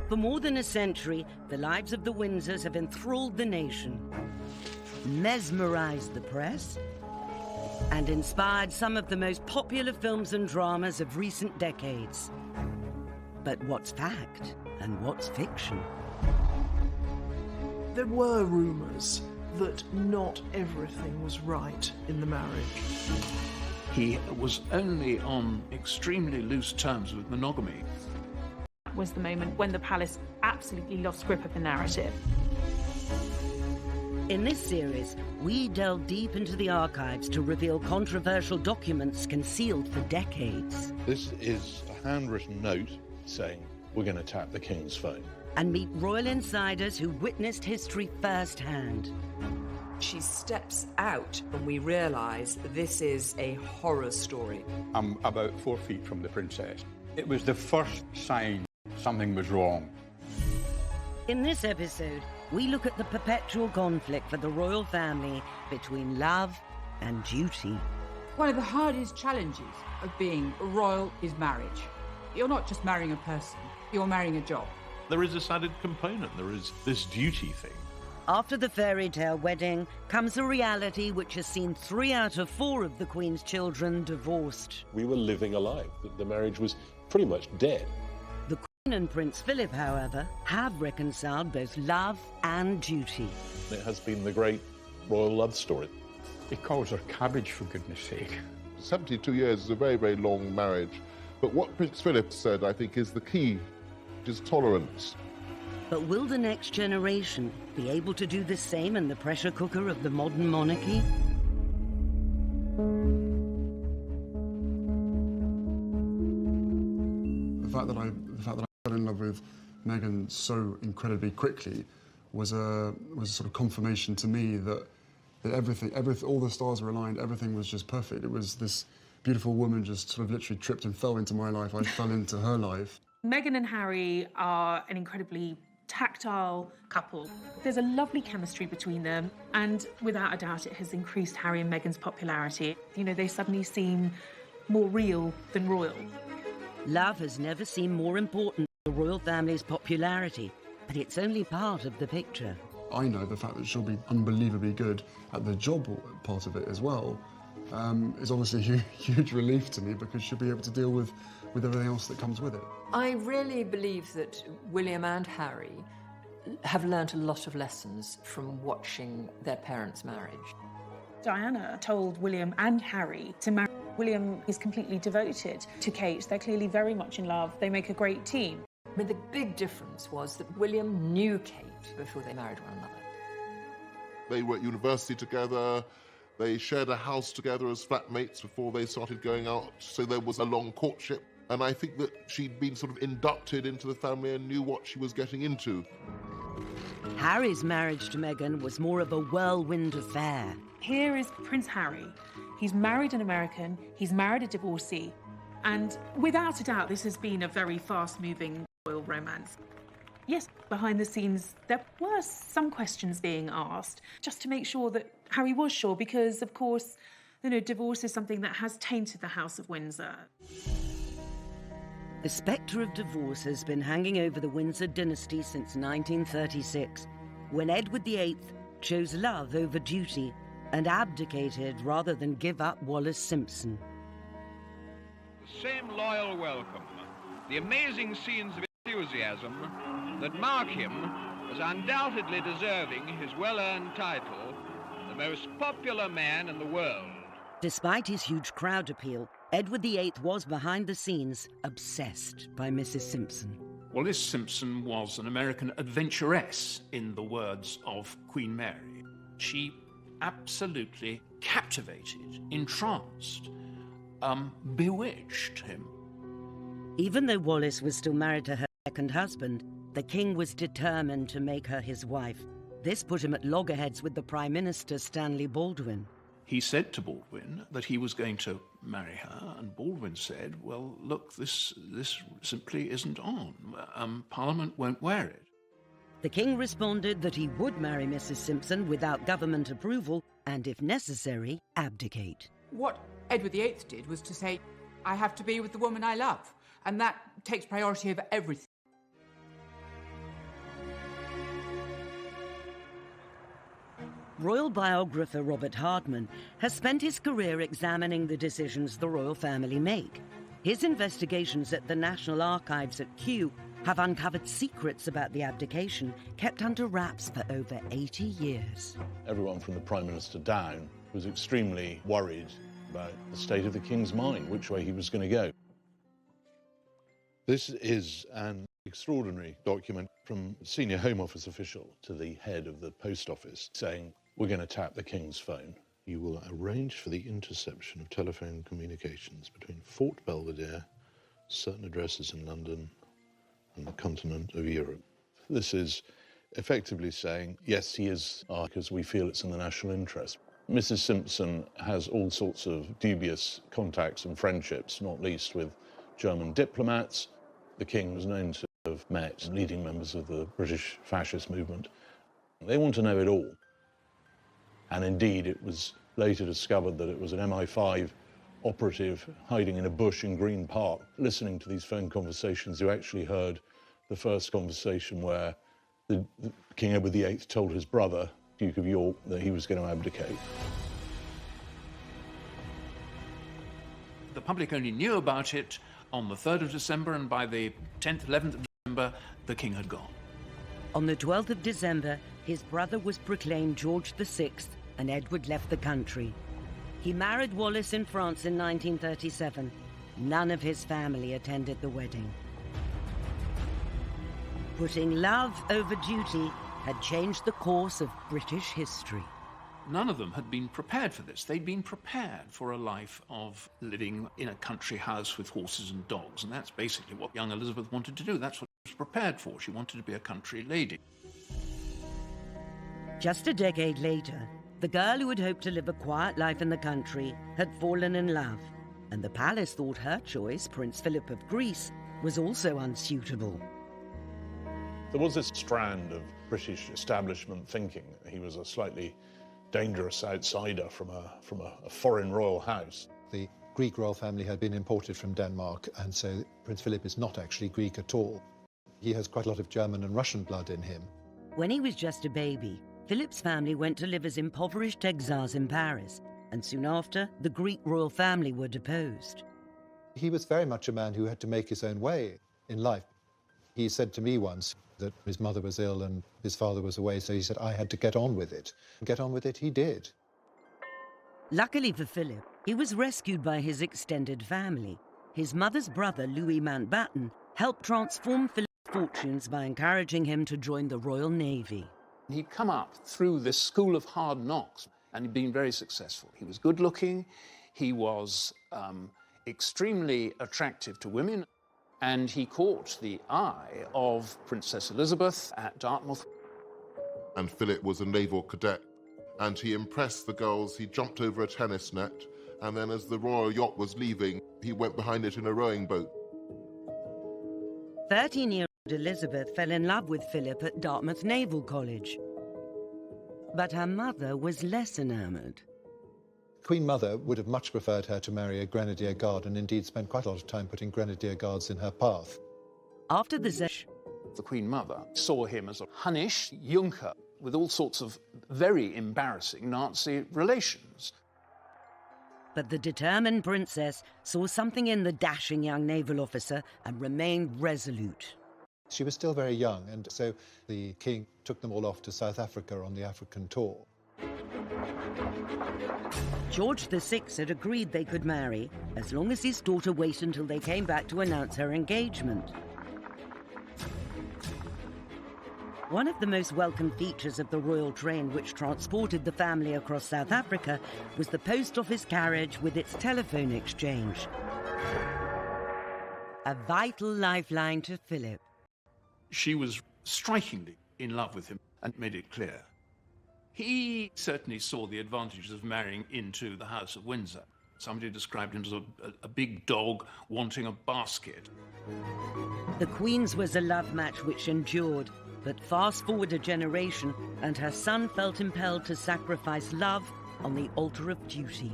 For more than a century, the lives of the Windsors have enthralled the nation, mesmerized the press, and inspired some of the most popular films and dramas of recent decades. But what's fact and what's fiction? There were rumours that not everything was right in the marriage. He was only on extremely loose terms with monogamy. Was the moment when the palace absolutely lost grip of the narrative. In this series, we delve deep into the archives to reveal controversial documents concealed for decades. This is a handwritten note saying, we're going to tap the King's phone. And meet royal insiders who witnessed history firsthand. She steps out and we realise this is a horror story. I'm about 4 feet from the princess. It was the first sign something was wrong. In this episode, we look at the perpetual conflict for the royal family between love and duty. One of the hardest challenges of being royal is marriage. You're not just marrying a person, you're marrying a job. There is this added component, there is this duty thing. After the fairy tale wedding comes a reality which has seen 3 out of 4 of the Queen's children divorced. We were living a lie. The marriage was pretty much dead. The Queen and Prince Philip, however, have reconciled both love and duty. It has been the great royal love story. He calls her cabbage, for goodness sake. 72 years is a very, very long marriage. But what Prince Philip said, I think, is the key, is tolerance. But will the next generation be able to do the same in the pressure cooker of the modern monarchy? The fact that I fell in love with Meghan so incredibly quickly was a sort of confirmation to me that everything, all the stars were aligned, everything was just perfect. It was this beautiful woman just sort of literally tripped and fell into my life. I fell into her life. Meghan and Harry are an incredibly tactile couple. There's a lovely chemistry between them, and without a doubt it has increased Harry and Meghan's popularity. You know, they suddenly seem more real than royal. Love has never seemed more important to the royal family's popularity, but it's only part of the picture. I know the fact that she'll be unbelievably good at the job part of it as well is obviously a huge relief to me, because she'll be able to deal with everything else that comes with it. I really believe that William and Harry have learnt a lot of lessons from watching their parents' marriage. Diana told William and Harry to marry. William is completely devoted to Kate. They're clearly very much in love. They make a great team. I mean, the big difference was that William knew Kate before they married one another. They were at university together. They shared a house together as flatmates before they started going out, so there was a long courtship. And I think that she'd been sort of inducted into the family and knew what she was getting into. Harry's marriage to Meghan was more of a whirlwind affair. Here is Prince Harry. He's married an American, he's married a divorcee, and without a doubt this has been a very fast-moving royal romance. Yes, behind the scenes there were some questions being asked, just to make sure that Harry was sure, because of course, you know, divorce is something that has tainted the House of Windsor. The spectre of divorce has been hanging over the Windsor dynasty since 1936, when Edward VIII chose love over duty and abdicated rather than give up Wallis Simpson. The same loyal welcome, the amazing scenes of enthusiasm that mark him as undoubtedly deserving his well-earned title, the most popular man in the world. Despite his huge crowd appeal, Edward VIII was behind the scenes obsessed by Mrs. Simpson. Wallis Simpson was an American adventuress, in the words of Queen Mary. She absolutely captivated, entranced, bewitched him. Even though Wallis was still married to her second husband, the king was determined to make her his wife. This put him at loggerheads with the Prime Minister, Stanley Baldwin. He said to Baldwin that he was going to marry her, and Baldwin said, well, look, this simply isn't on. Parliament won't wear it. The king responded that he would marry Mrs. Simpson without government approval and, if necessary, abdicate. What Edward VIII did was to say, I have to be with the woman I love, and that takes priority over everything. Royal biographer Robert Hardman has spent his career examining the decisions the royal family make. His investigations at the National Archives at Kew have uncovered secrets about the abdication kept under wraps for over 80 years. Everyone from the Prime Minister down was extremely worried about the state of the King's mind, which way he was going to go. This is an extraordinary document from a senior Home Office official to the head of the Post Office saying, we're going to tap the King's phone. You will arrange for the interception of telephone communications between Fort Belvedere, certain addresses in London, and the continent of Europe. This is effectively saying, yes, he is, because we feel it's in the national interest. Mrs. Simpson has all sorts of dubious contacts and friendships, not least with German diplomats. The King was known to have met leading members of the British fascist movement. They want to know it all. And indeed, it was later discovered that it was an MI5 operative hiding in a bush in Green Park, listening to these phone conversations, who actually heard the first conversation where the King Edward VIII told his brother, Duke of York, that he was going to abdicate. The public only knew about it on the 3rd of December, and by the 10th, 11th of December, the King had gone. On the 12th of December, his brother was proclaimed George VI, and Edward left the country. He married Wallis in France in 1937. None of his family attended the wedding. Putting love over duty had changed the course of British history. None of them had been prepared for this. They'd been prepared for a life of living in a country house with horses and dogs, and that's basically what young Elizabeth wanted to do. That's what she was prepared for. She wanted to be a country lady. Just a decade later, the girl who had hoped to live a quiet life in the country had fallen in love, and the palace thought her choice, Prince Philip of Greece, was also unsuitable. There was this strand of British establishment thinking that he was a slightly dangerous outsider from a foreign royal house. The Greek royal family had been imported from Denmark, and so Prince Philip is not actually Greek at all. He has quite a lot of German and Russian blood in him. When he was just a baby, Philip's family went to live as impoverished exiles in Paris, and soon after, the Greek royal family were deposed. He was very much a man who had to make his own way in life. He said to me once that his mother was ill and his father was away, so he said, I had to get on with it. And get on with it he did. Luckily for Philip, he was rescued by his extended family. His mother's brother, Louis Mountbatten, helped transform Philip's fortunes by encouraging him to join the Royal Navy. He'd come up through this school of hard knocks, and he'd been very successful. He was good-looking, he was extremely attractive to women, and he caught the eye of Princess Elizabeth at Dartmouth. And Philip was a naval cadet, and he impressed the girls. He jumped over a tennis net, and then as the royal yacht was leaving, he went behind it in a rowing boat. 13-year-old Elizabeth fell in love with Philip at Dartmouth Naval College. But her mother was less enamored. Queen Mother would have much preferred her to marry a Grenadier Guard, and indeed spent quite a lot of time putting Grenadier Guards in her path. After the Queen Mother saw him as a Hunnish Junker with all sorts of very embarrassing Nazi relations. But the determined princess saw something in the dashing young naval officer and remained resolute. She was still very young, and so the king took them all off to South Africa on the African tour. George VI had agreed they could marry as long as his daughter waited until they came back to announce her engagement. One of the most welcome features of the royal train which transported the family across South Africa was the post office carriage with its telephone exchange. A vital lifeline to Philip. She was strikingly in love with him and made it clear. He certainly saw the advantages of marrying into the House of Windsor. Somebody described him as a big dog wanting a basket. The Queen's was a love match which endured, but fast forward a generation and her son felt impelled to sacrifice love on the altar of duty.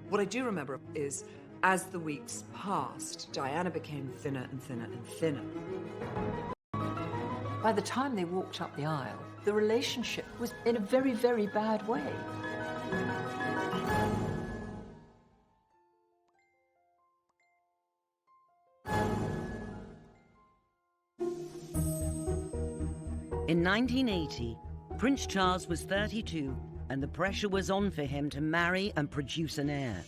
What I do remember is, as the weeks passed, Diana became thinner and thinner and thinner. By the time they walked up the aisle, the relationship was in a very, very bad way. In 1980, Prince Charles was 32, and the pressure was on for him to marry and produce an heir.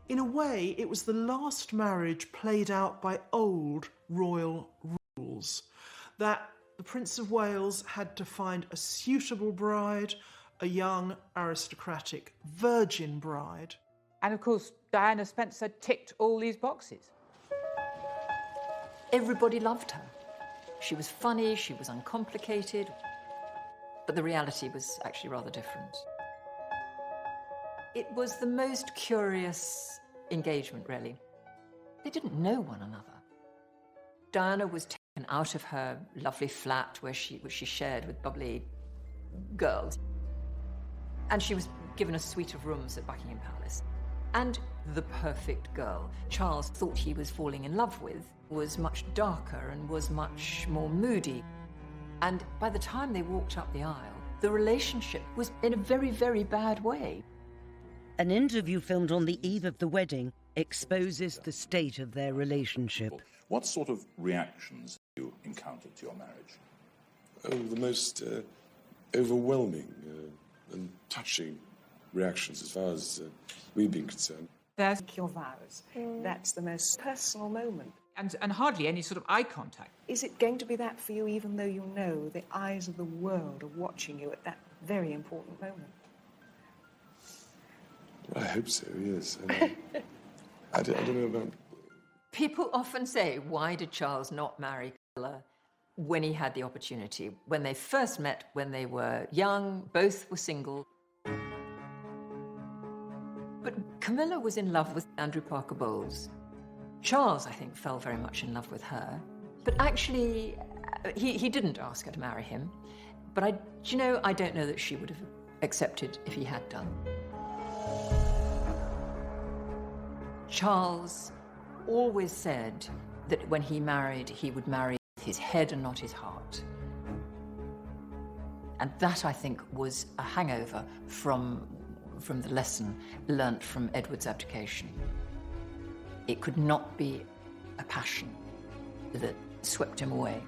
In a way, it was the last marriage played out by old royal rules, that the Prince of Wales had to find a suitable bride, a young, aristocratic, virgin bride. And of course, Diana Spencer ticked all these boxes. Everybody loved her. She was funny, she was uncomplicated, but the reality was actually rather different. It was the most curious engagement, really. They didn't know one another. Diana was taken out of her lovely flat which she shared with bubbly girls, and she was given a suite of rooms at Buckingham Palace. And the perfect girl Charles thought he was falling in love with was much darker and was much more moody. And by the time they walked up the aisle, the relationship was in a very, very bad way. An interview filmed on the eve of the wedding exposes the state of their relationship. What sort of reactions have you encountered to your marriage? Oh, the most overwhelming and touching reactions as far as we've been concerned. There's your vows. That's the most personal moment. And hardly any sort of eye contact. Is it going to be that for you, even though you know the eyes of the world are watching you at that very important moment? Well, I hope so, yes. I don't know about... People often say, why did Charles not marry Camilla when he had the opportunity? When they first met, when they were young, both were single. But Camilla was in love with Andrew Parker Bowles. Charles, I think, fell very much in love with her. But actually, he didn't ask her to marry him. But I don't know that she would have accepted if he had done. Charles always said that when he married, he would marry with his head and not his heart. And that, I think, was a hangover from the lesson learnt from Edward's abdication. It could not be a passion that swept him away.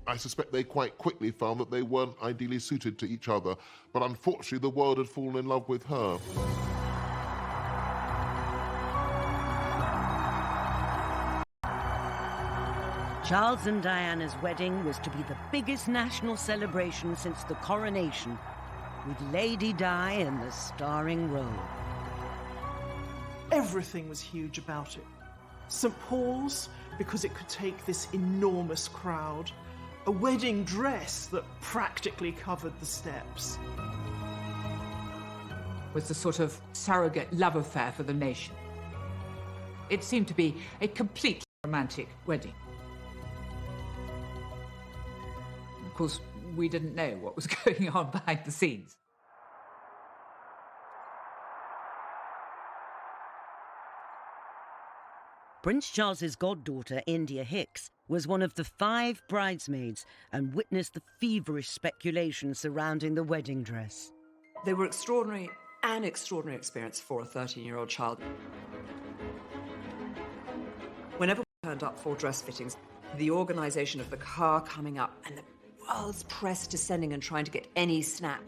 I suspect they quite quickly found that they weren't ideally suited to each other, but unfortunately the world had fallen in love with her. Charles and Diana's wedding was to be the biggest national celebration since the coronation, with Lady Di in the starring role. Everything was huge about it. St. Paul's, because it could take this enormous crowd. A wedding dress that practically covered the steps. Was the sort of surrogate love affair for the nation. It seemed to be a completely romantic wedding. Of course, we didn't know what was going on behind the scenes. Prince Charles's goddaughter, India Hicks, was one of the 5 bridesmaids and witnessed the feverish speculation surrounding the wedding dress. They were extraordinary, an extraordinary experience for a 13-year-old child. Whenever we turned up for dress fittings, the organisation of the car coming up and the world's press descending and trying to get any snap.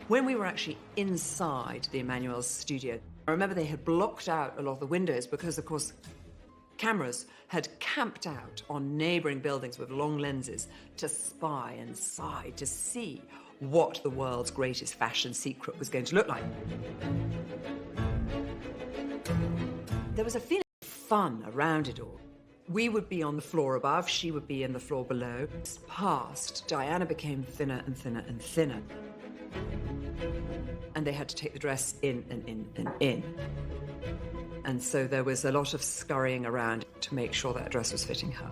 When we were actually inside the Emmanuel's studio, I remember they had blocked out a lot of the windows because, of course, cameras had camped out on neighbouring buildings with long lenses to spy inside to see what the world's greatest fashion secret was going to look like. There was a feeling of fun around it all. We would be on the floor above, she would be in the floor below. Past, Diana became thinner and thinner and thinner. And they had to take the dress in and in and in. And so there was a lot of scurrying around to make sure that dress was fitting her.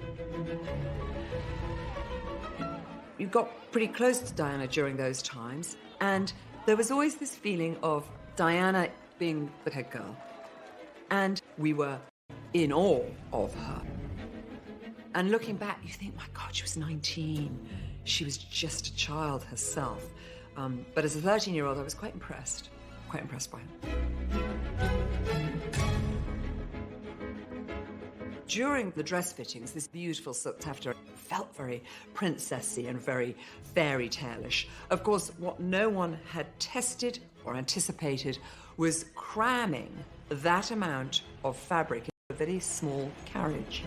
You got pretty close to Diana during those times, and there was always this feeling of Diana being the head girl. And we were in awe of her. And looking back, you think, my God, she was 19. She was just a child herself. But as a 13-year-old, I was quite impressed by her. During the dress fittings, this beautiful silk taffeta felt very princessy and very fairy tale-ish. Of course, what no one had tested or anticipated was cramming that amount of fabric in a very small carriage.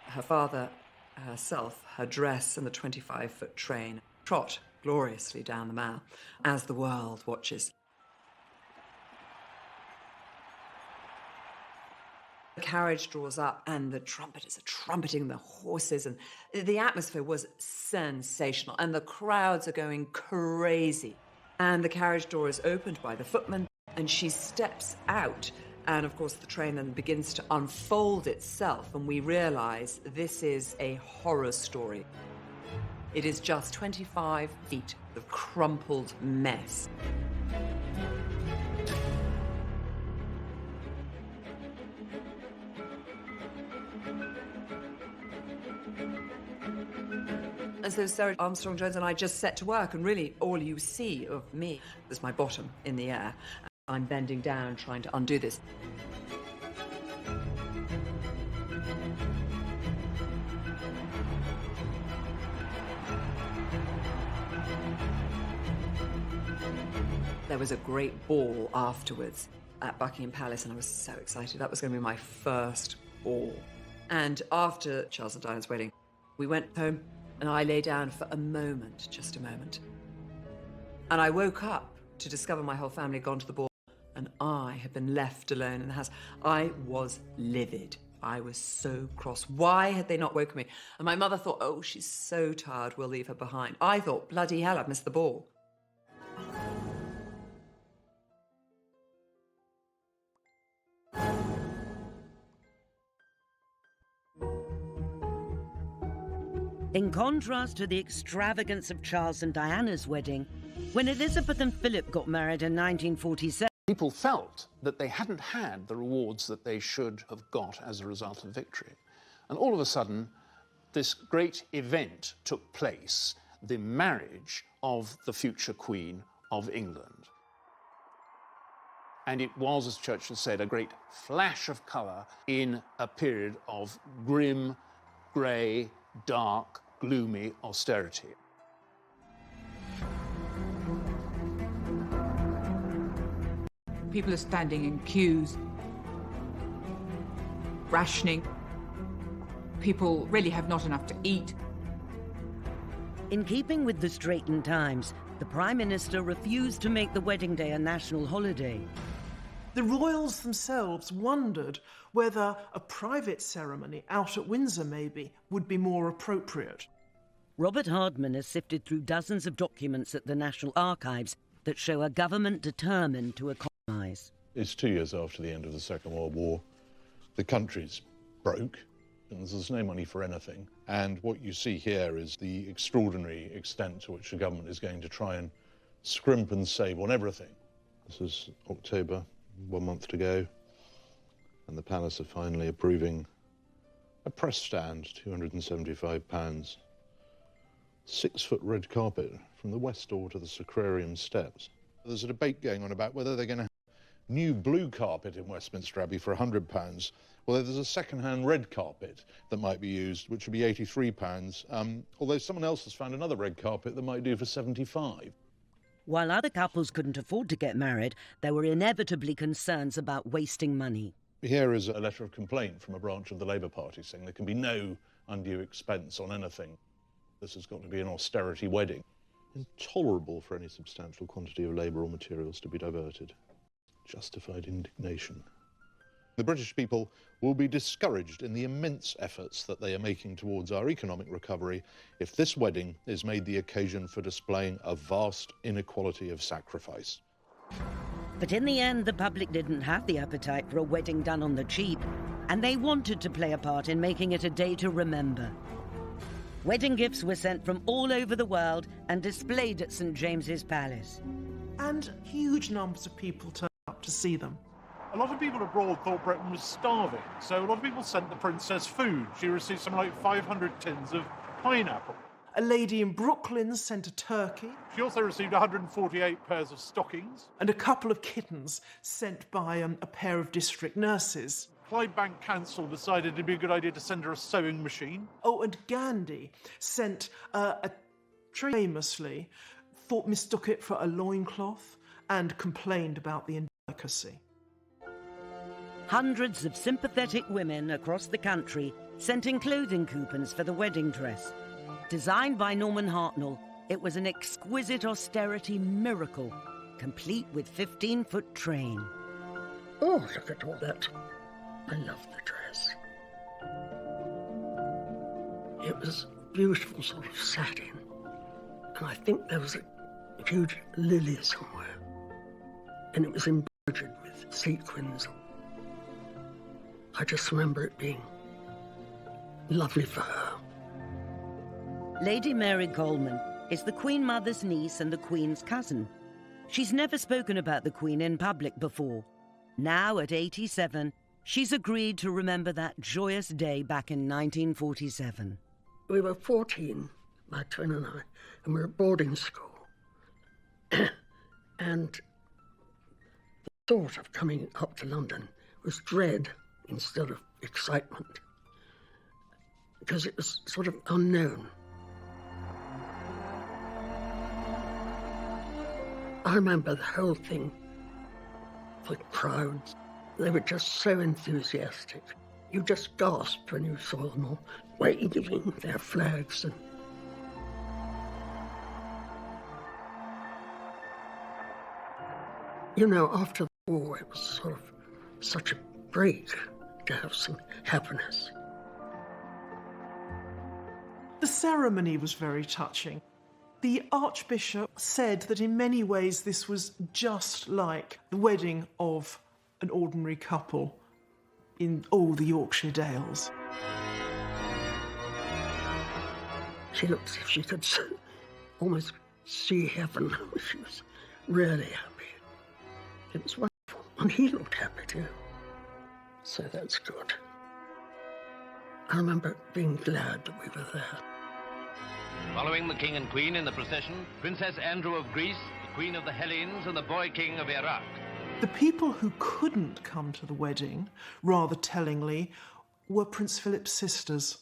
Her father, herself, her dress and the 25-foot train trot gloriously down the Mall as the world watches. The carriage draws up and the trumpeters are trumpeting the horses, and the atmosphere was sensational and the crowds are going crazy. And the carriage door is opened by the footman and she steps out, and of course the train then begins to unfold itself and we realise this is a horror story. It is just 25 feet of crumpled mess. And so Sarah Armstrong-Jones and I just set to work, and really all you see of me is my bottom in the air. I'm bending down trying to undo this. There was a great ball afterwards at Buckingham Palace, and I was so excited. That was going to be my first ball. And after Charles and Diana's wedding, we went home, and I lay down for a moment, just a moment. And I woke up to discover my whole family had gone to the ball, and I had been left alone in the house. I was livid. I was so cross. Why had they not woken me? And my mother thought, oh, she's so tired, we'll leave her behind. I thought, bloody hell, I've missed the ball. In contrast to the extravagance of Charles and Diana's wedding, when Elizabeth and Philip got married in 1947, people felt that they hadn't had the rewards that they should have got as a result of victory. And all of a sudden, this great event took place, the marriage of the future Queen of England. And it was, as Churchill said, a great flash of colour in a period of grim, grey, dark, gloomy austerity. People are standing in queues, rationing. People really have not enough to eat. in keeping with the straitened times, the Prime Minister refused to make the wedding day a national holiday. The royals themselves wondered whether a private ceremony out at Windsor, maybe, would be more appropriate. Robert Hardman has sifted through dozens of documents at the National Archives that show a government determined to economise. It's 2 years after the end of the Second World War. The country's broke, and there's no money for anything. And what you see here is the extraordinary extent to which the government is going to try and scrimp and save on everything. This is October, 1 month to go, and the Palace are finally approving a press stand, £275. 6-foot red carpet from the west door to the Sacrarium steps. There's a debate going on about whether they're going to have new blue carpet in Westminster Abbey for £100. Well, there's a second-hand red carpet that might be used, which would be £83, although someone else has found another red carpet that might do for £75. While other couples couldn't afford to get married, there were inevitably concerns about wasting money. Here is a letter of complaint from a branch of the Labour Party saying there can be no undue expense on anything. This has got to be an austerity wedding. Intolerable for any substantial quantity of labour or materials to be diverted. Justified indignation. The British people will be discouraged in the immense efforts that they are making towards our economic recovery if this wedding is made the occasion for displaying a vast inequality of sacrifice. But in the end, the public didn't have the appetite for a wedding done on the cheap, and they wanted to play a part in making it a day to remember. Wedding gifts were sent from all over the world and displayed at St. James's Palace. And huge numbers of people turned up to see them. A lot of people abroad thought Britain was starving, so a lot of people sent the princess food. She received something like 500 tins of pineapple. A lady in Brooklyn sent a turkey. She also received 148 pairs of stockings. And a couple of kittens sent by a pair of district nurses. Clydebank Council decided it'd be a good idea to send her a sewing machine. Oh, and Gandhi sent a tray, famously mistook it for a loincloth and complained about the indelicacy. Hundreds of sympathetic women across the country sent in clothing coupons for the wedding dress. Designed by Norman Hartnell, it was an exquisite austerity miracle, complete with 15-foot train. Oh, look at all that. I love the dress. It was beautiful sort of satin, and I think there was a huge lily somewhere, and it was embroidered with sequins. I just remember it being lovely for her. Lady Mary Coleman is the Queen Mother's niece and the Queen's cousin. She's never spoken about the Queen in public before. Now, at 87, she's agreed to remember that joyous day back in 1947. We were 14, my twin and I, and we were at boarding school. And the thought of coming up to London was dread instead of excitement, because it was sort of unknown. I remember the whole thing, the crowds, they were just so enthusiastic. You just gasped when you saw them all waving their flags. And you know, after the war, it was sort of such a break to have some happiness. The ceremony was very touching. The Archbishop said that in many ways this was just like the wedding of an ordinary couple in all the Yorkshire Dales. She looked as if she could almost see heaven. She was really happy. It was wonderful. And he looked happy too. So that's good. I remember being glad that we were there. Following the King and Queen in the procession, Princess Andrew of Greece, the Queen of the Hellenes, and the Boy King of Iraq. The people who couldn't come to the wedding, rather tellingly, were Prince Philip's sisters,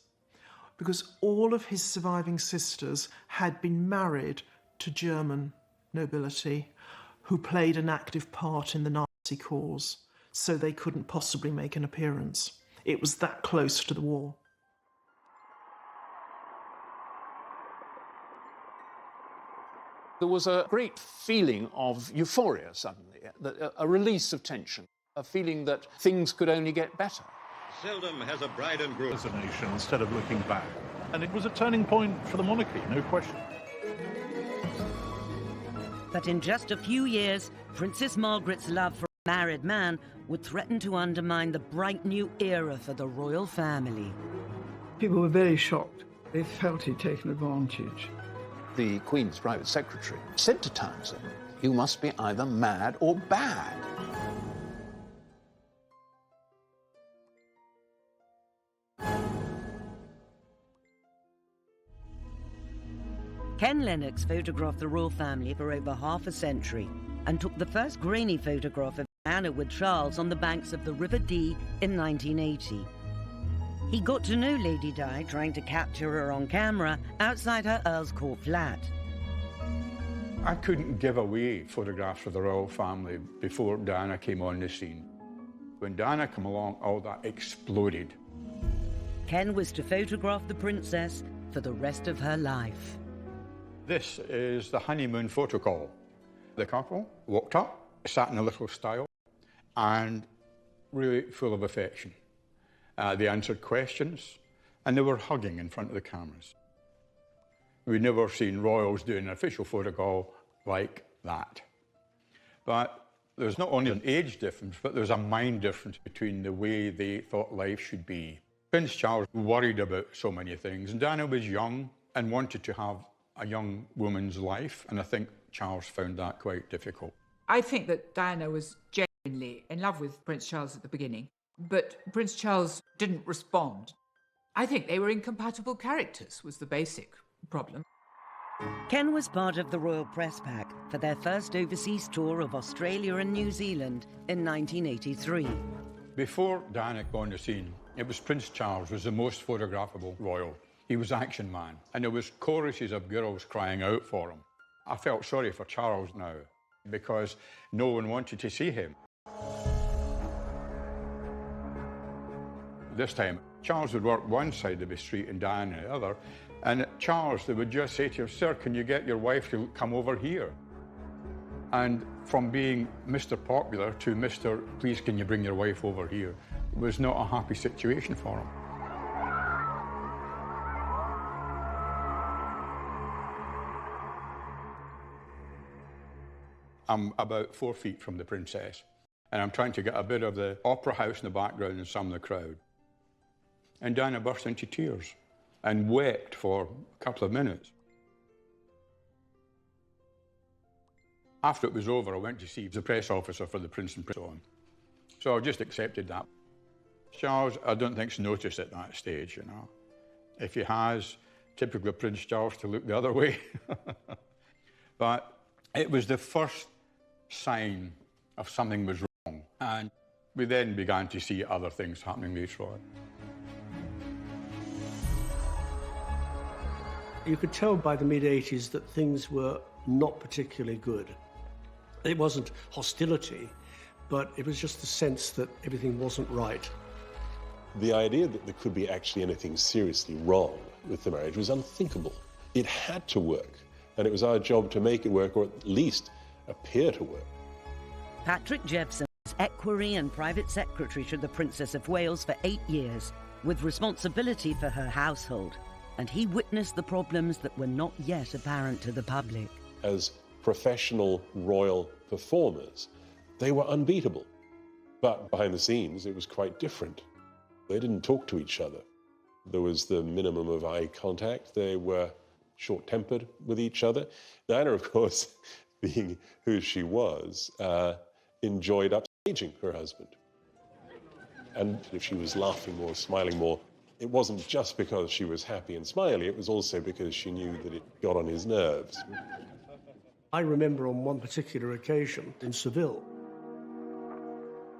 because all of his surviving sisters had been married to German nobility who played an active part in the Nazi cause, so they couldn't possibly make an appearance. It was that close to the war. There was a great feeling of euphoria suddenly, a release of tension, a feeling that things could only get better. Seldom has a bride and groom as a nation instead of looking back. And it was a turning point for the monarchy, no question. But in just a few years, Princess Margaret's love for a married man would threaten to undermine the bright new era for the royal family. People were very shocked. They felt he'd taken advantage. The Queen's private secretary said to Townsend, "You must be either mad or bad." Ken Lennox photographed the royal family for over half a century and took the first grainy photograph of Diana with Charles on the banks of the River Dee in 1980. He got to know Lady Di trying to capture her on camera outside her Earl's Court flat. I couldn't give away photographs of the royal family before Diana came on the scene. When Diana came along, all that exploded. Ken was to photograph the princess for the rest of her life. This is the honeymoon photo call. The couple walked up, sat in a little stile, and really full of affection. They answered questions, and they were hugging in front of the cameras. We'd never seen royals doing an official photo call like that. But there's not only an age difference, but there's a mind difference between the way they thought life should be. Prince Charles worried about so many things, and Diana was young and wanted to have a young woman's life, and I think Charles found that quite difficult. I think that Diana was genuinely genuinely in love with Prince Charles at the beginning, but Prince Charles didn't respond. I think they were incompatible characters, was the basic problem. Ken was part of the Royal Press Pack for their first overseas tour of Australia and New Zealand in 1983. Before Diana got on the scene, it was Prince Charles was the most photographable royal. He was action man, and there was choruses of girls crying out for him. I felt sorry for Charles now, because no one wanted to see him. This time, Charles would work one side of the street and Diana the other, and Charles, they would just say to him, "Sir, can you get your wife to come over here?" And from being Mr. Popular to Mr. "Please, can you bring your wife over here?" It was not a happy situation for him. I'm about 4 feet from the princess, and I'm trying to get a bit of the opera house in the background and some of the crowd. And Diana burst into tears and wept for a couple of minutes. After it was over, I went to see the press officer for the Prince and Princess on. So I just accepted that. Charles, I don't think's noticed at that stage, you know. If he has, typical of Prince Charles to look the other way. But it was the first sign of something was wrong. And we then began to see other things happening later on. You could tell by the mid-80s that things were not particularly good. It wasn't hostility, but it was just the sense that everything wasn't right. The idea that there could be actually anything seriously wrong with the marriage was unthinkable. It had to work, and it was our job to make it work, or at least appear to work. Patrick Jeffson was equerry and private secretary to the Princess of Wales for 8 years, with responsibility for her household, and he witnessed the problems that were not yet apparent to the public. As professional royal performers, they were unbeatable. But behind the scenes, it was quite different. They didn't talk to each other. There was the minimum of eye contact. They were short-tempered with each other. Diana, of course, being who she was, enjoyed upstaging her husband. And if she was laughing more, smiling more, it wasn't just because she was happy and smiley, it was also because she knew that it got on his nerves. I remember on one particular occasion in Seville,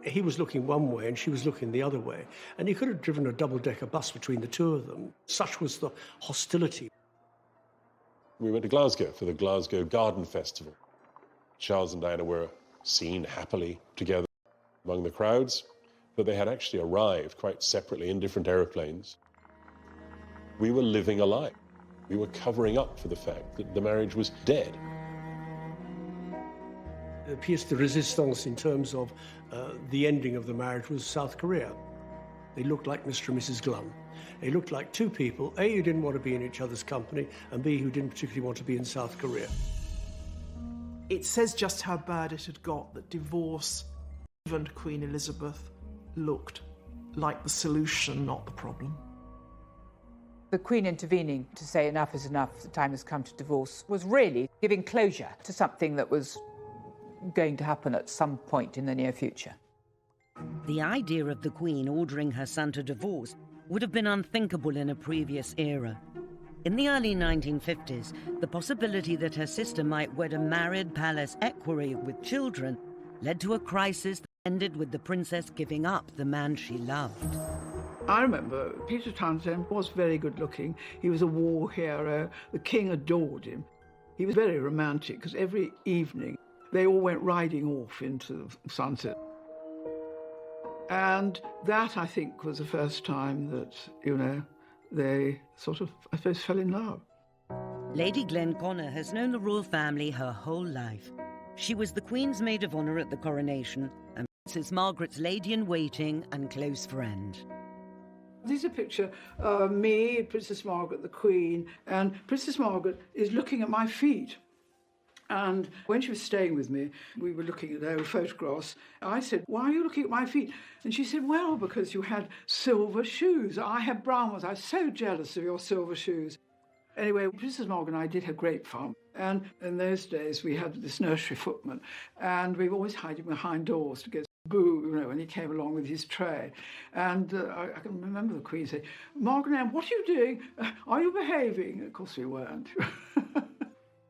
he was looking one way and she was looking the other way, and he could have driven a double-decker bus between the two of them. Such was the hostility. We went to Glasgow for the Glasgow Garden Festival. Charles and Diana were seen happily together among the crowds, but they had actually arrived quite separately in different aeroplanes. We were living a lie. We were covering up for the fact that the marriage was dead. The pièce de résistance in terms of the ending of the marriage was South Korea. They looked like Mr. and Mrs. Glum. They looked like two people, A, who didn't want to be in each other's company, and B, who didn't particularly want to be in South Korea. It says just how bad it had got that divorce, even Queen Elizabeth, looked like the solution, not the problem. The Queen intervening to say enough is enough, the time has come to divorce, was really giving closure to something that was going to happen at some point in the near future. The idea of the Queen ordering her son to divorce would have been unthinkable in a previous era. In the early 1950s, the possibility that her sister might wed a married palace equerry with children led to a crisis that ended with the princess giving up the man she loved. I remember Peter Townsend was very good looking. He was a war hero. The king adored him. He was very romantic because every evening they all went riding off into the sunset. And that, I think, was the first time that, you know, they sort of, I suppose, fell in love. Lady Glenconner has known the royal family her whole life. She was the Queen's maid of honour at the coronation and Princess Margaret's lady-in-waiting and close friend. This is a picture of me, Princess Margaret, the Queen, and Princess Margaret is looking at my feet. And when she was staying with me, we were looking at their photographs. I said, "Why are you looking at my feet?" And she said, "Well, because you had silver shoes. I had brown ones. I was so jealous of your silver shoes." Anyway, Princess Margaret and I did have great fun. And in those days, we had this nursery footman, and we were always hiding behind doors to get boo, you know, when he came along with his tray. And I can remember the Queen saying, "Margaret Anne, what are you doing? Are you behaving?" Of course we weren't.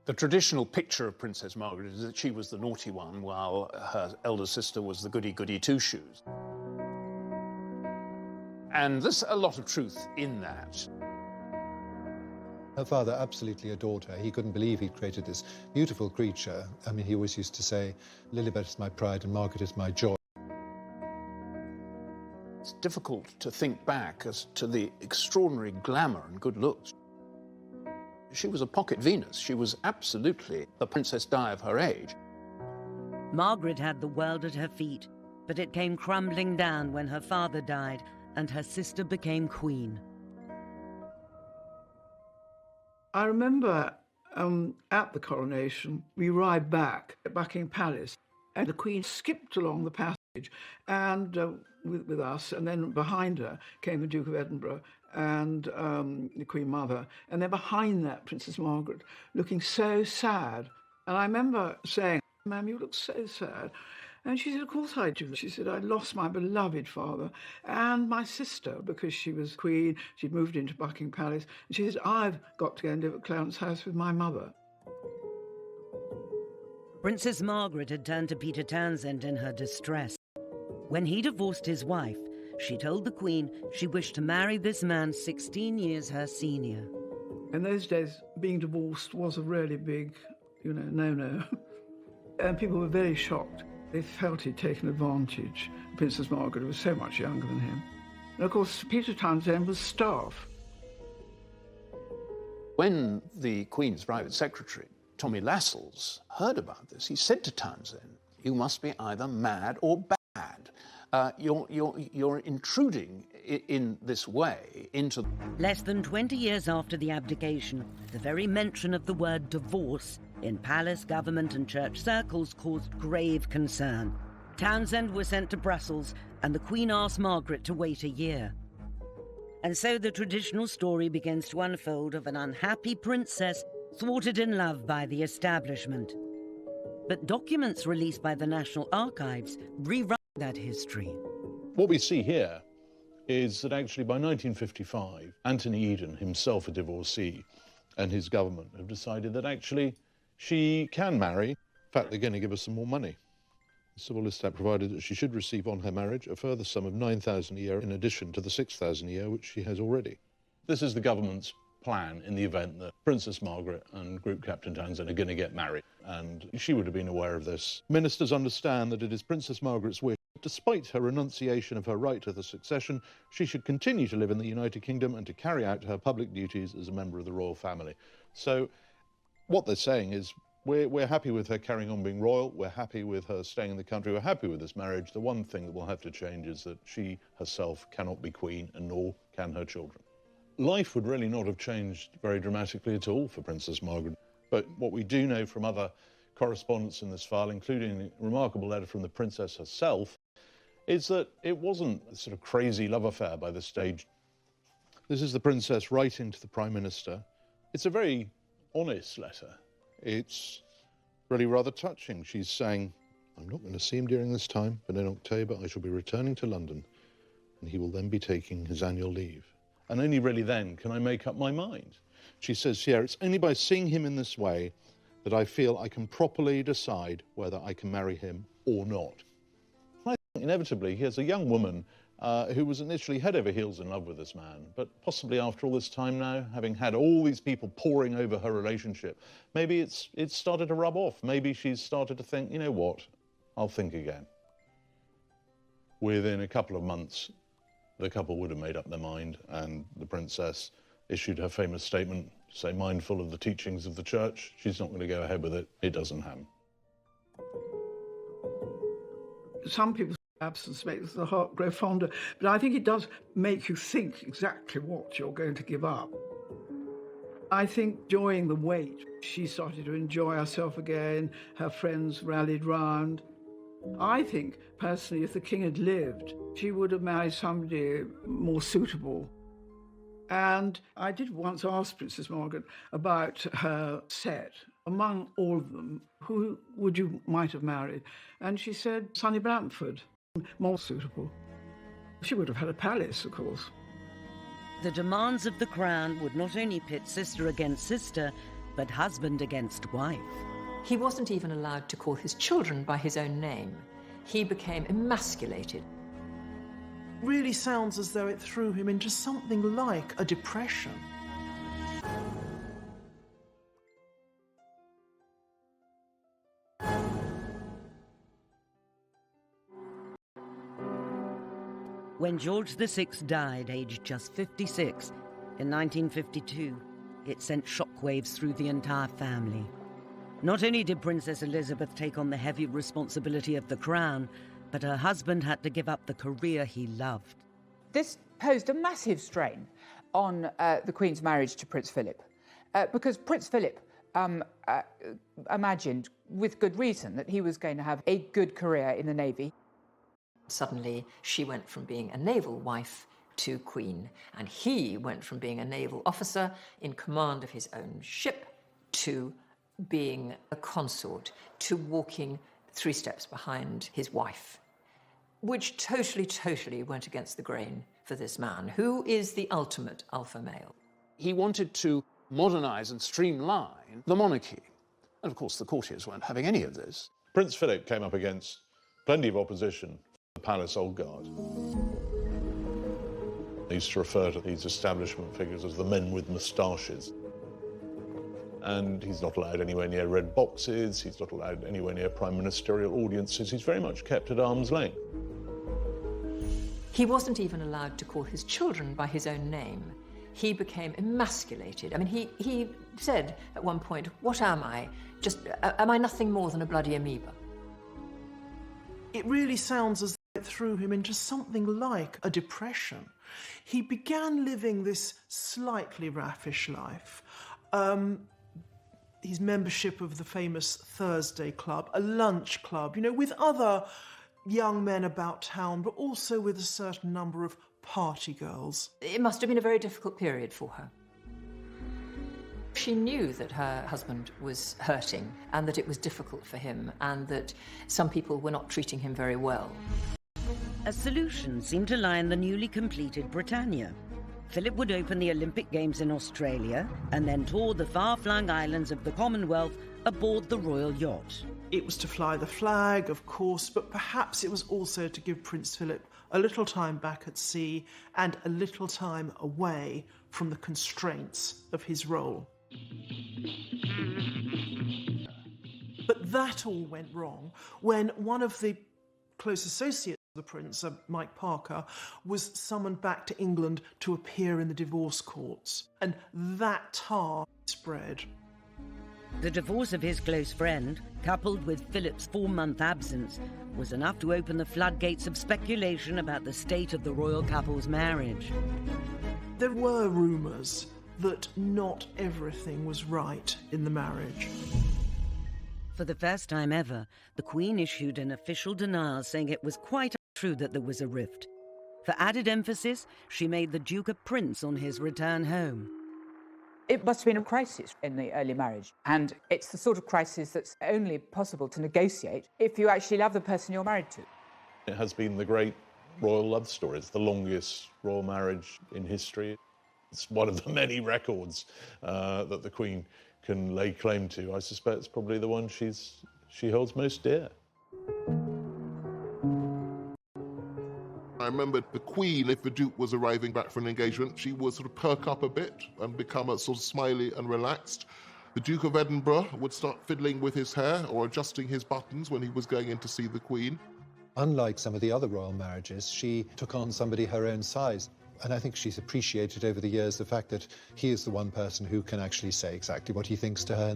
The traditional picture of Princess Margaret is that she was the naughty one, while her elder sister was the goody-goody two-shoes. And there's a lot of truth in that. Her father absolutely adored her. He couldn't believe he'd created this beautiful creature. I mean, he always used to say, "Lilibet is my pride and Margaret is my joy." It's difficult to think back as to the extraordinary glamour and good looks. She was a pocket Venus. She was absolutely the Princess Di of her age. Margaret had the world at her feet, but it came crumbling down when her father died and her sister became queen. I remember at the coronation, we arrived back at Buckingham Palace, and the Queen skipped along the passage and with us, and then behind her came the Duke of Edinburgh and the Queen Mother, and then behind that, Princess Margaret, looking so sad. And I remember saying, "Ma'am, you look so sad." And she said, "Of course I do." She said, "I lost my beloved father and my sister because she was queen. She'd moved into Buckingham Palace." And she said, "I've got to go and live at Clarence House with my mother." Princess Margaret had turned to Peter Townsend in her distress. When he divorced his wife, she told the Queen she wished to marry this man 16 years her senior. In those days, being divorced was a really big, no-no. And people were very shocked. They felt he'd taken advantage. Princess Margaret was so much younger than him. And of course, Peter Townsend was staff. When the Queen's private secretary, Tommy Lascelles, heard about this, he said to Townsend, "You must be either mad or bad. You're intruding in this way into..." Less than 20 years after the abdication, the very mention of the word divorce in palace, government and church circles caused grave concern. Townsend was sent to Brussels and the Queen asked Margaret to wait a year. And so the traditional story begins to unfold of an unhappy princess thwarted in love by the establishment. But documents released by the National Archives rewrite that history. What we see here is that actually by 1955, Anthony Eden, himself a divorcee, and his government have decided that actually she can marry. In fact, they're going to give her some more money. The Civil List Act provided that she should receive on her marriage a further sum of £9,000 a year in addition to the £6,000 a year which she has already. This is the government's plan in the event that Princess Margaret and Group Captain Townsend are going to get married, and she would have been aware of this. Ministers understand that it is Princess Margaret's wish, despite her renunciation of her right to the succession, she should continue to live in the United Kingdom and to carry out her public duties as a member of the royal family. So what they're saying is, we're happy with her carrying on being royal, we're happy with her staying in the country, we're happy with this marriage. The one thing that will have to change is that she herself cannot be queen, and nor can her children. Life would really not have changed very dramatically at all for Princess Margaret. But what we do know from other correspondence in this file, including a remarkable letter from the princess herself, is that it wasn't a sort of crazy love affair by this stage. This is the princess writing to the Prime Minister. It's a very honest letter. It's really rather touching. She's saying, "I'm not going to see him during this time, but in October I shall be returning to London, and he will then be taking his annual leave. And only really then can I make up my mind." She says here, "It's only by seeing him in this way that I feel I can properly decide whether I can marry him or not." I think inevitably here's a young woman who was initially head over heels in love with this man, but possibly after all this time now, having had all these people poring over her relationship, maybe it's started to rub off. Maybe she's started to think, you know what, I'll think again. Within a couple of months, the couple would have made up their mind, and the princess issued her famous statement, say, mindful of the teachings of the church. She's not going to go ahead with it. It doesn't happen. Some people's absence makes the heart grow fonder, but I think it does make you think exactly what you're going to give up. I think enjoying the wait, she started to enjoy herself again, her friends rallied round. I think, personally, if the king had lived, she would have married somebody more suitable. And I did once ask Princess Margaret about her set. Among all of them, who would you might have married? And she said, Sonny Bramford. more suitable. She would have had a palace, of course. The demands of the crown would not only pit sister against sister, but husband against wife. He wasn't even allowed to call his children by his own name. He became emasculated. Really sounds as though it threw him into something like a depression. When George VI died, aged just 56, in 1952, it sent shockwaves through the entire family. Not only did Princess Elizabeth take on the heavy responsibility of the crown, but her husband had to give up the career he loved. This posed a massive strain on the Queen's marriage to Prince Philip, because Prince Philip imagined, with good reason, that he was going to have a good career in the Navy. Suddenly, she went from being a naval wife to queen, and he went from being a naval officer in command of his own ship to being a consort, to walking 3 steps behind his wife, which totally went against the grain for this man, who is the ultimate alpha male. He wanted to modernise and streamline the monarchy. And of course, the courtiers weren't having any of this. Prince Philip came up against plenty of opposition. The palace old guard. They used to refer to these establishment figures as the men with moustaches. And he's not allowed anywhere near red boxes, he's not allowed anywhere near prime ministerial audiences, he's very much kept at arm's length. He wasn't even allowed to call his children by his own name. He became emasculated. I mean, he said at one point, "What am I? Am I nothing more than a bloody amoeba?" It really sounds as though it threw him into something like a depression. He began living this slightly raffish life. His membership of the famous Thursday Club, a lunch club, with other young men about town, but also with a certain number of party girls. It must have been a very difficult period for her. She knew that her husband was hurting and that it was difficult for him and that some people were not treating him very well. A solution seemed to lie in the newly completed Britannia. Philip would open the Olympic Games in Australia and then tour the far-flung islands of the Commonwealth aboard the royal yacht. It was to fly the flag, of course, but perhaps it was also to give Prince Philip a little time back at sea and a little time away from the constraints of his role. But that all went wrong when one of the close associates of the prince, Mike Parker, was summoned back to England to appear in the divorce courts, and that tar spread. The divorce of his close friend, coupled with Philip's 4-month absence, was enough to open the floodgates of speculation about the state of the royal couple's marriage. There were rumours that not everything was right in the marriage. For the first time ever, the Queen issued an official denial saying it was quite untrue that there was a rift. For added emphasis, she made the Duke a prince on his return home. It must have been a crisis in the early marriage, and it's the sort of crisis that's only possible to negotiate if you actually love the person you're married to. It has been the great royal love story. It's the longest royal marriage in history. It's one of the many records that the Queen can lay claim to. I suspect it's probably the one she holds most dear. I remember the Queen, if the Duke was arriving back from an engagement, she would sort of perk up a bit and become a sort of smiley and relaxed. The Duke of Edinburgh would start fiddling with his hair or adjusting his buttons when he was going in to see the Queen. Unlike some of the other royal marriages, she took on somebody her own size. And I think she's appreciated over the years the fact that he is the one person who can actually say exactly what he thinks to her.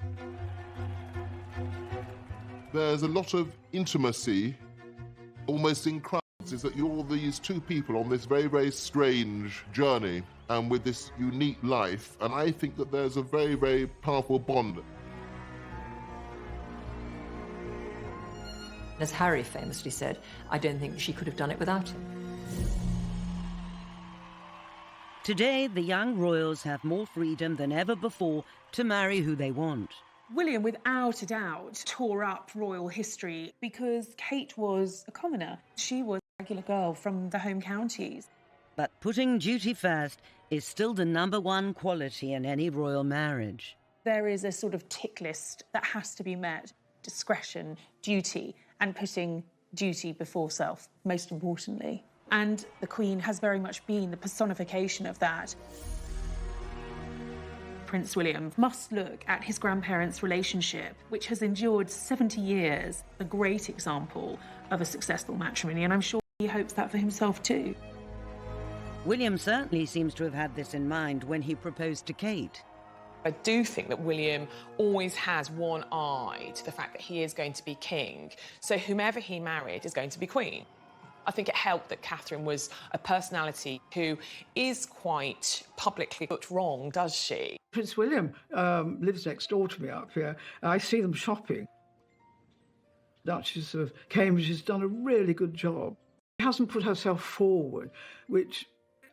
There's a lot of intimacy, almost in crowds, is that you're these two people on this very, very strange journey and with this unique life. And I think that there's a very, very powerful bond. As Harry famously said, I don't think she could have done it without him. Today, the young royals have more freedom than ever before to marry who they want. William, without a doubt, tore up royal history because Kate was a commoner. She was regular girl from the home counties. But putting duty first is still the #1 quality in any royal marriage. There is a sort of tick list that has to be met. Discretion, duty, and putting duty before self, most importantly. And the Queen has very much been the personification of that. Prince William must look at his grandparents' relationship, which has endured 70 years, a great example of a successful matrimony, and I'm sure he hopes that for himself too. William certainly seems to have had this in mind when he proposed to Kate. I do think that William always has one eye to the fact that he is going to be king, so whomever he married is going to be queen. I think it helped that Catherine was a personality who is quite publicly put wrong, does she? Prince William lives next door to me up here. I see them shopping. Duchess of Cambridge has done a really good job. She hasn't put herself forward, which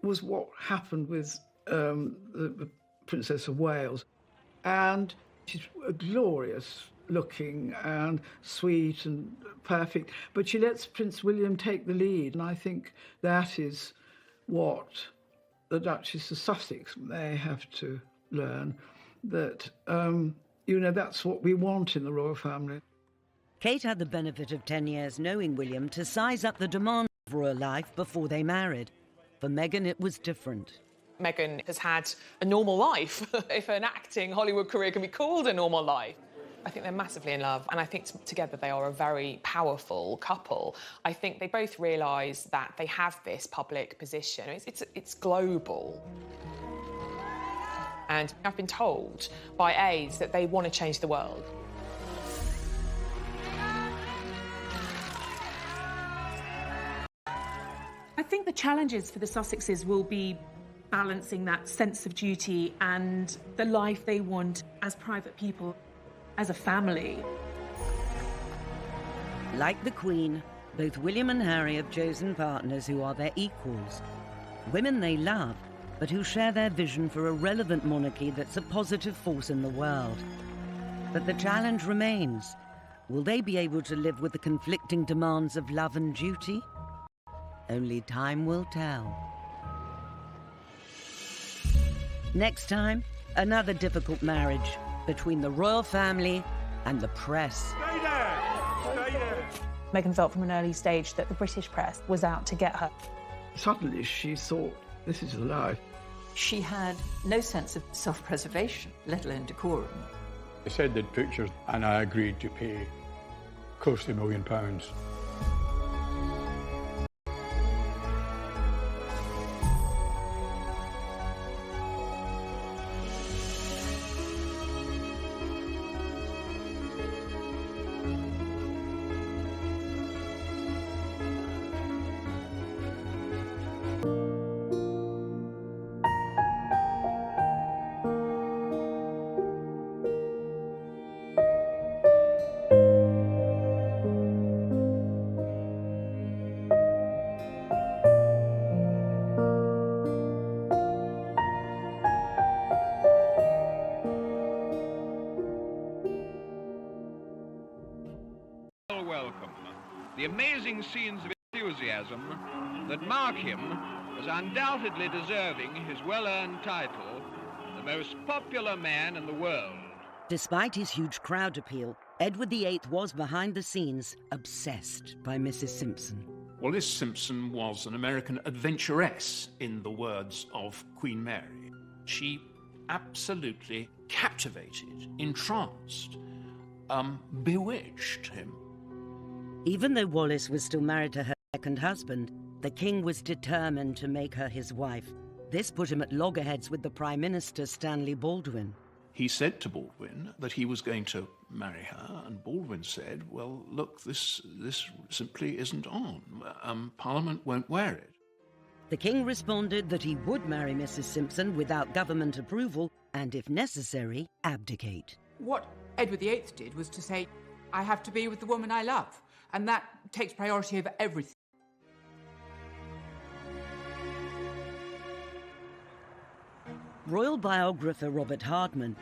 was what happened with the Princess of Wales. And she's a glorious looking and sweet and perfect, but she lets Prince William take the lead, and I think that is what the Duchess of Sussex may have to learn, that, that's what we want in the royal family. Kate had the benefit of 10 years knowing William to size up the demands of royal life before they married. For Meghan, it was different. Meghan has had a normal life, if an acting Hollywood career can be called a normal life. I think they're massively in love, and I think together they are a very powerful couple. I think they both realise that they have this public position. It's global. And I've been told by aides that they want to change the world. I think the challenges for the Sussexes will be balancing that sense of duty and the life they want as private people, as a family. Like the Queen, both William and Harry have chosen partners who are their equals. Women they love, but who share their vision for a relevant monarchy that's a positive force in the world. But the challenge remains. Will they be able to live with the conflicting demands of love and duty? Only time will tell. Next time, another difficult marriage between the royal family and the press. Stay there! Stay there! Meghan felt from an early stage that the British press was out to get her. Suddenly she thought, this is a lie. She had no sense of self-preservation, let alone decorum. They said they'd pictures, and I agreed to pay close to £1 million. Welcome. The amazing scenes of enthusiasm that mark him as undoubtedly deserving his well-earned title, the most popular man in the world. Despite his huge crowd appeal, Edward VIII was behind the scenes obsessed by Mrs. Simpson. Well, this Simpson was an American adventuress, in the words of Queen Mary. She absolutely captivated, entranced, bewitched him. Even though Wallis was still married to her second husband, the king was determined to make her his wife. This put him at loggerheads with the Prime Minister, Stanley Baldwin. He said to Baldwin that he was going to marry her, and Baldwin said, well, look, this simply isn't on. Parliament won't wear it. The king responded that he would marry Mrs. Simpson without government approval and, if necessary, abdicate. What Edward VIII did was to say, I have to be with the woman I love, and that takes priority over everything. Royal biographer Robert Hardman